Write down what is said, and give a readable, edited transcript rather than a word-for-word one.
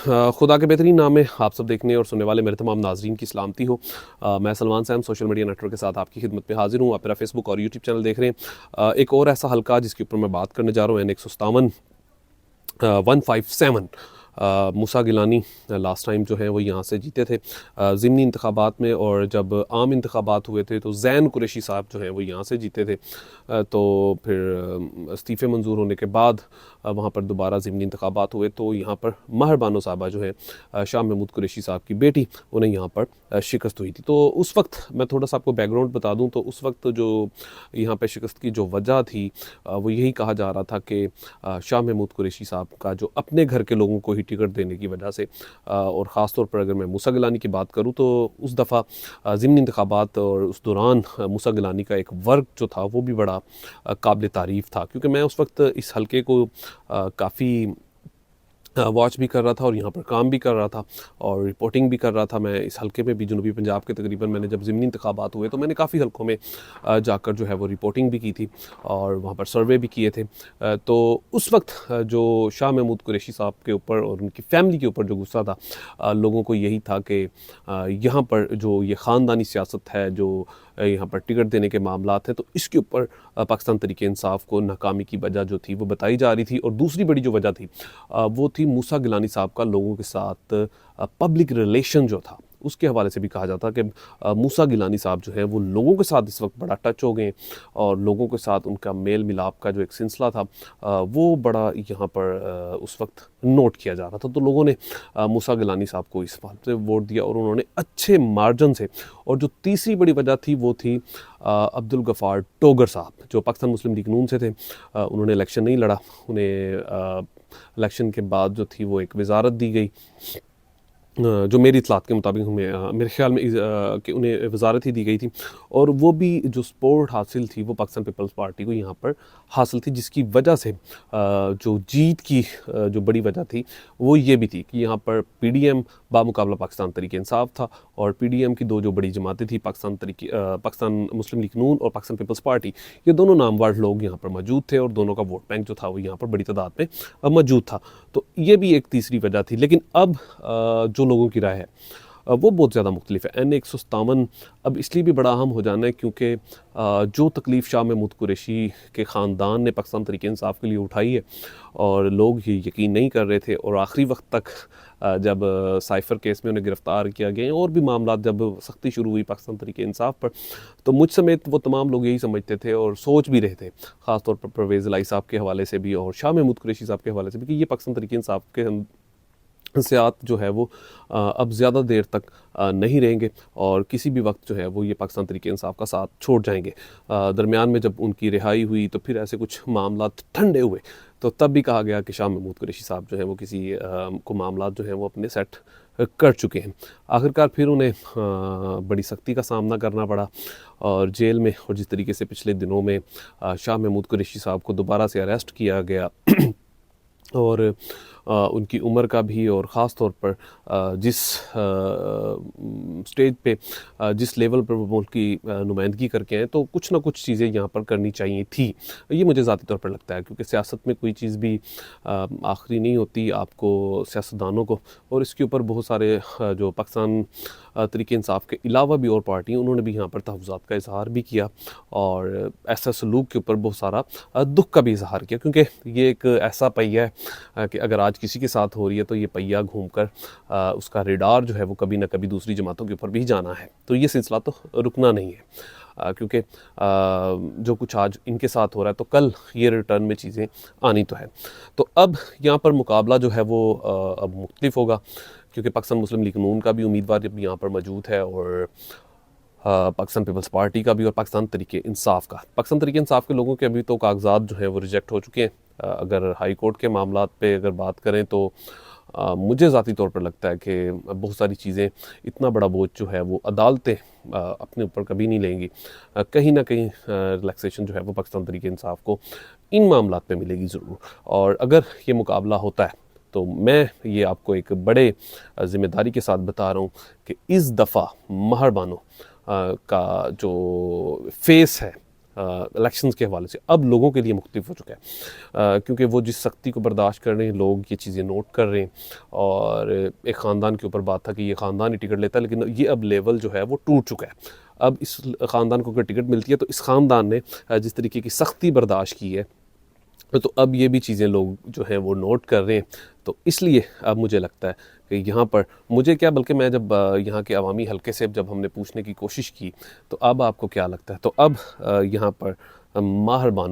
खुदा के बेहतरीन नाम में आप सब देखने और सुनने वाले मेरे तमाम नाजरीन की सलामती हो। मैं Salman Sam social media network के साथ आपकी खिदमत में हाजिर हूँ। आप मेरा फेसबुक और यूट्यूब चैनल देख रहे हैं। एक और ऐसा हल्का जिसके ऊपर मैं बात करने जा रहा हूँ, N 157 157। मूसा गिलानी लास्ट टाइम जो है वो यहाँ से जीते थे ज़िमनी इंतखाबात में, और जब आम इंतखाबात हुए थे तो ज़ैन कुरैशी साहब जो हैं वो यहाँ से जीते थे। तो फिर इस्तीफ़े मंजूर होने के बाद वहाँ पर दोबारा ज़िमनी इंतखाबात हुए तो यहाँ पर महर बानो साहबा जो है शाह महमूद कुरैशी साहब की बेटी, उन्हें यहाँ पर शिकस्त हुई थी। तो उस वक्त मैं थोड़ा सा आपको बैकग्राउंड बता दूँ तो उस वक्त जो यहाँ पर शिकस्त की जो वजह थी वो यही कहा जा रहा था कि शाह महमूद कुरैशी साहब का जो अपने घर के लोगों को ही टिकट देने की वजह से, और ख़ास तौर पर अगर मैं मूसा गिलानी की बात करूँ तो उस दफ़ा ज़िमनी इंतखाबात और उस दौरान मूसा गिलानी का एक वर्क जो था वो भी बड़ा काबिल तारीफ़ था, क्योंकि मैं उस वक्त इस हलके को काफ़ी वॉच भी कर रहा था और यहाँ पर काम भी कर रहा था और रिपोर्टिंग भी कर रहा था। मैं इस हलके में भी जनूबी पंजाब के तकरीबन, मैंने जब ज़िमनी इंतखाबात हुए तो मैंने काफ़ी हलकों में जाकर जो है वो रिपोर्टिंग भी की थी और वहाँ पर सर्वे भी किए थे। तो उस वक्त जो शाह महमूद कुरैशी साहब के ऊपर और उनकी फ़ैमिली के ऊपर जो गुस्सा था लोगों को यही था कि यहाँ पर जो ये ख़ानदानी सियासत है, जो यहाँ पर टिकट देने के मामलात हैं, तो इसके ऊपर पाकिस्तान तहरीक इंसाफ को नाकामी की वजह जो थी वो बताई जा रही थी। और दूसरी बड़ी जो वजह थी वो थी मूसा गिलानी साहब का लोगों के साथ पब्लिक रिलेशन जो था, उसके हवाले से भी कहा जाता कि मूसा गिलानी साहब जो है वो लोगों के साथ इस वक्त बड़ा टच हो गए और लोगों के साथ उनका मेल मिलाप का जो एक सिलसिला था वो बड़ा यहाँ पर उस वक्त नोट किया जा रहा था। तो लोगों ने मूसा गिलानी साहब को इस बात से वोट दिया और उन्होंने अच्छे मार्जिन से। और जो तीसरी बड़ी वजह थी वो थी अब्दुल गफ़ार टोगर साहब, जो पाकिस्तान मुस्लिम लीग नून से थे। उन्होंने इलेक्शन नहीं लड़ा, उन्हें इलेक्शन के बाद जो थी वो एक वजारत दी गई, जो मेरी इतलात के मुताबिक मेरे ख्याल में कि उन्हें वजारत ही दी गई थी। और वो भी जो सपोर्ट हासिल थी वो पाकिस्तान पीपल्स पार्टी को यहाँ पर हासिल थी, जिसकी वजह से जो जीत की जो बड़ी वजह थी वो ये भी थी कि यहाँ पर PDM बामुकाबला पाकिस्तान तहरीक इंसाफ था और PDM की दो जो बड़ी जमातें थी, पाकिस्तान मुस्लिम लीग नून और पाकिस्तान पीपल्स पार्टी, ये दोनों नामवर लोग यहाँ पर मौजूद थे और दोनों का वोट बैंक जो था वो यहाँ पर बड़ी तादाद में मौजूद था। तो ये भी एक तीसरी वजह थी। लेकिन अब जो लोगों की राय है वो बहुत ज़्यादा मुख्तलिफ है। N 157 अब इसलिए भी बड़ा अहम हो जाना है क्योंकि जो तकलीफ़ शाह महमूद कुरैशी के ख़ानदान ने पाकिस्तान तहरीक इंसाफ के लिए उठाई है और लोग ये यकीन नहीं कर रहे थे, और आखिरी वक्त तक जब साइफ़र केस में उन्हें गिरफ़्तार किया गया और भी मामला जब सख्ती शुरू हुई पाकिस्तान तहरीक इंसाफ पर, तो मुझ समेत वो तमाम लोग यही समझते थे और सोच भी रहे थे, ख़ास तौर पर परवेज़ इलाही साहब के हवाले से भी और शाह महमूद कुरैशी साहब के हवाले से भी, कि ये पाकिस्तान तहरीक इंसाफ के सियात जो है वो अब ज़्यादा देर तक नहीं रहेंगे और किसी भी वक्त जो है वो ये पाकिस्तान तहरीक इंसाफ का साथ छोड़ जाएंगे। दरमियान में जब उनकी रिहाई हुई तो फिर ऐसे कुछ मामला ठंडे हुए, तो तब भी कहा गया कि शाह महमूद कुरैशी साहब जो है वो किसी को मामला जो है वो अपने सेट कर चुके हैं। आखिरकार फिर उन्हें बड़ी सख्ती का सामना करना पड़ा और जेल में, और जिस तरीके से पिछले दिनों में शाह महमूद कुरैशी साहब को दोबारा से अरेस्ट किया गया और उनकी उम्र का भी, और ख़ास तौर पर जिस स्टेज पे जिस लेवल पर वो मुल्क की नुमाइंदगी करके हैं, तो कुछ ना कुछ चीज़ें यहाँ पर करनी चाहिए थी। ये मुझे ज़ाती तौर पर लगता है, क्योंकि सियासत में कोई चीज़ भी आखिरी नहीं होती, आपको सियासतदानों को, और इसके ऊपर बहुत सारे जो पाकिस्तान तहरीक इंसाफ के अलावा भी और पार्टी, उन्होंने भी यहाँ पर तहफ़्फ़ुज़ात का इज़हार भी किया और ऐसा सलूक के ऊपर बहुत सारा दुख का भी इज़हार किया, क्योंकि ये एक ऐसा पहिया है कि अगर आज किसी के साथ हो रही है तो ये पहिया घूमकर उसका रेडार जो है वो कभी ना कभी दूसरी जमातों के ऊपर भी जाना है। तो ये सिलसिला तो रुकना नहीं है, क्योंकि जो कुछ आज इनके साथ हो रहा है तो कल ये रिटर्न में चीज़ें आनी तो है। तो अब यहाँ पर मुकाबला जो है वो अब मुख्तलिफ होगा, क्योंकि पाकिस्तान मुस्लिम लीग नून का भी उम्मीदवार अब यहाँ पर मौजूद है और पाकिस्तान पीपल्स पार्टी का भी और पाकिस्तान तहरीक इंसाफ का। पाकिस्तान तहरीक इंसाफ के लोगों के अभी तो कागजात जो है वो रिजेक्ट हो चुके हैं। अगर हाई कोर्ट के मामलात पे अगर बात करें तो मुझे ज़ाती तौर पर लगता है कि बहुत सारी चीज़ें, इतना बड़ा बोझ जो है वो अदालतें अपने ऊपर कभी नहीं लेंगी। कहीं ना कहीं रिलैक्सेशन जो है वो पाकिस्तान तहरीक इंसाफ को इन मामलात पे मिलेगी ज़रूर। और अगर ये मुकाबला होता है तो मैं ये आपको एक बड़े ज़िम्मेदारी के साथ बता रहा हूँ कि इस दफ़ा महर बानो का जो फेस है इलेक्शंस के हवाले से अब लोगों के लिए मुख्तलिफ हो चुका है, क्योंकि वो जिस सख्ती को बर्दाश्त कर रहे हैं, लोग ये चीज़ें नोट कर रहे हैं। और एक ख़ानदान के ऊपर बात था कि ये ख़ानदान ही टिकट लेता है, लेकिन ये अब लेवल जो है वो टूट चुका है। अब इस ख़ानदान को अगर टिकट मिलती है तो इस ख़ानदान ने जिस तरीके की सख्ती बर्दाश्त की है, तो अब ये भी चीज़ें लोग जो हैं वो नोट कर रहे हैं। तो इसलिए अब मुझे लगता है कि यहाँ पर मुझे क्या, बल्कि मैं जब यहाँ के अवामी हलके से जब हमने पूछने की कोशिश की, तो अब आपको क्या लगता है, तो अब यहाँ पर माहर बानो